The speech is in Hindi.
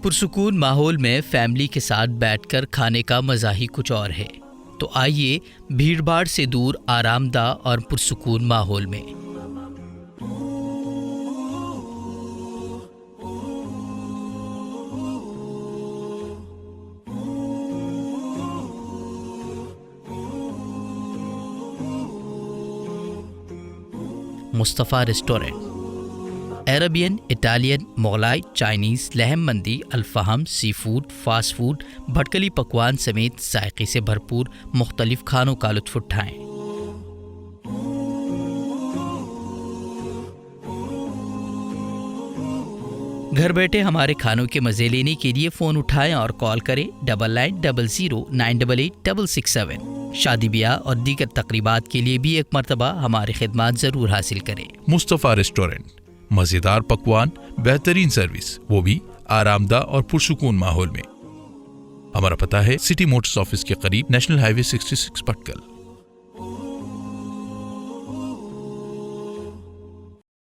पुरसुकून माहौल में फैमिली के साथ बैठकर खाने का मज़ा ही कुछ और है। तो आइए भीड़भाड़ से दूर आरामदा और पुरसुकून माहौल में Mustafa restaurant. Arabian, Italian, Mughlai, Chinese, लहम मंदी, अल्फ़ाहम, sea food, fast food, Bhatkali पकवान समेत जायके से भरपूर मुख्तलिफ खानों का लुत्फ़ उठाएं। घर बैठे हमारे खानों के मज़े लेने के लिए फ़ोन उठाएं और कॉल करें 9900988667। शादी ब्याह और दीगर तकरीबात के लिए भी एक मरतबा हमारी खिदमत ज़रूर हासिल करें। मुस्तफ़ा रेस्टोरेंट, मज़ेदार पकवान, बेहतरीन सर्विस, वो भी आरामदा और पुरसुकून माहौल में। हमारा पता है सिटी मोटर्स ऑफिस के करीब, नेशनल हाईवे 66 भटकल।